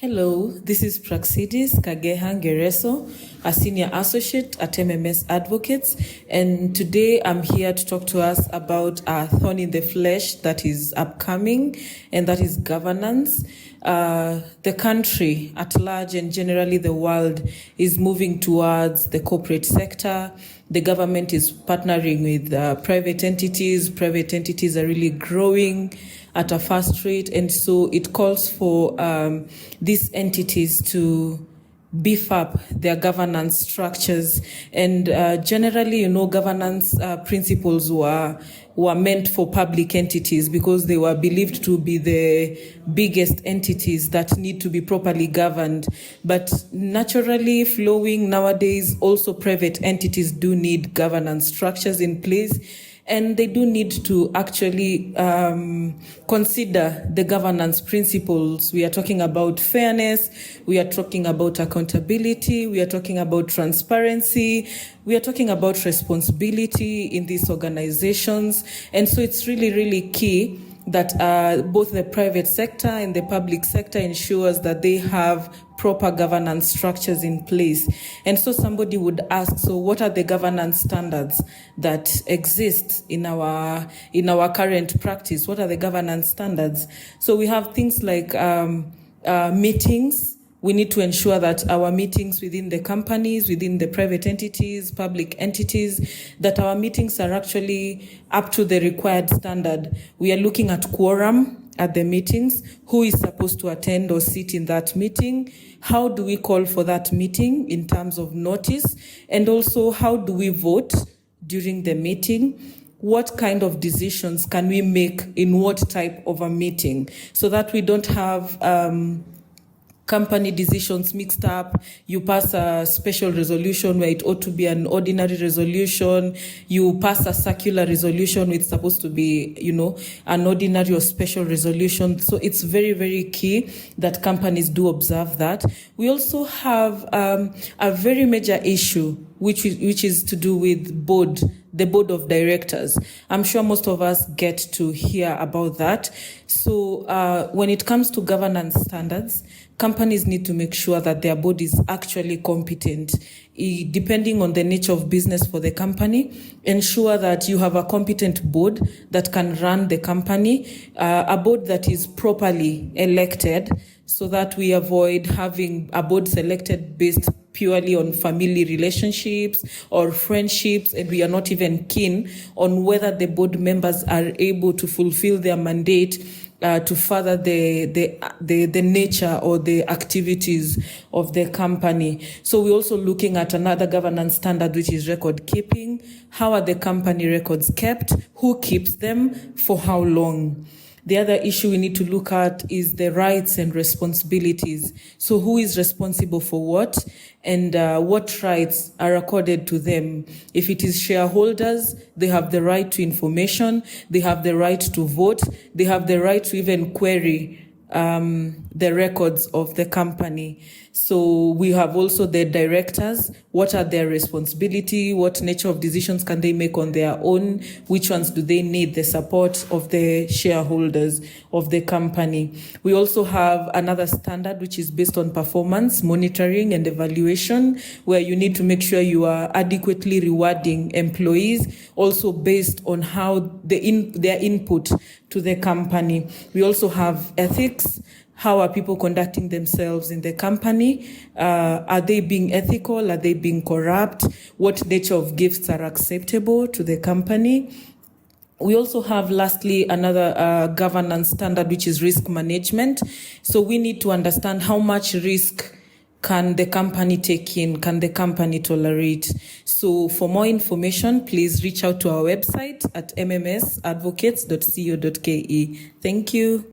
Hello, this is Praxidis Kagehan Gereso, a senior associate at Mms Advocates, and today I'm here to talk to us about a thorn in the flesh that is upcoming, and that is governance. The country at large and generally the world is moving towards the corporate sector. The government is partnering with private entities. Private entities are really growing at a fast rate, and so it calls for these entities to beef up their governance structures. And generally, governance principles were meant for public entities because they were believed to be the biggest entities that need to be properly governed. But naturally flowing nowadays, also private entities do need governance structures in place. And they do need to actually consider the governance principles. We are talking about fairness, we are talking about accountability, we are talking about transparency, we are talking about responsibility in these organizations. And so it's really, really key that both the private sector and the public sector ensures that they have proper governance structures in place. And so somebody would ask, so what are the governance standards that exist in our current practice? What are the governance standards? So we have things like meetings. We need to ensure that our meetings within the companies, within the private entities, public entities, that our meetings are actually up to the required standard. We are looking at quorum at the meetings, who is supposed to attend or sit in that meeting, how do we call for that meeting in terms of notice, and also how do we vote during the meeting. What kind of decisions can we make in what type of a meeting, so that we don't have company decisions mixed up. You pass a special resolution where it ought to be an ordinary resolution. You pass a circular resolution which is supposed to be, an ordinary or special resolution. So it's very, very key that companies do observe that. We also have a very major issue which is to do with the board of directors. I'm sure most of us get to hear about that. So when it comes to governance standards, companies need to make sure that their board is actually competent. Depending on the nature of business for the company, ensure that you have a competent board that can run the company, a board that is properly elected, so that we avoid having a board selected based purely on family relationships or friendships, and we are not even keen on whether the board members are able to fulfill their mandate to further the nature or the activities of the company. So we're also looking at another governance standard, which is record keeping. How are the company records kept? Who keeps them? For how long? The other issue we need to look at is the rights and responsibilities. So who is responsible for what, and what rights are accorded to them? If it is shareholders, they have the right to information, they have the right to vote, they have the right to even query the records of the company. So we have also the directors. What are their responsibility? What nature of decisions can they make on their own? Which ones do they need the support of the shareholders of the company? We also have another standard which is based on performance monitoring and evaluation, where you need to make sure you are adequately rewarding employees, also based on how their input to the company. We also have ethics. How are people conducting themselves in the company? Are they being ethical? Are they being corrupt? What nature of gifts are acceptable to the company? We also have, lastly, another governance standard, which is risk management. So we need to understand how much risk can the company take in, can the company tolerate. So for more information, please reach out to our website at mmsadvocates.co.ke. Thank you.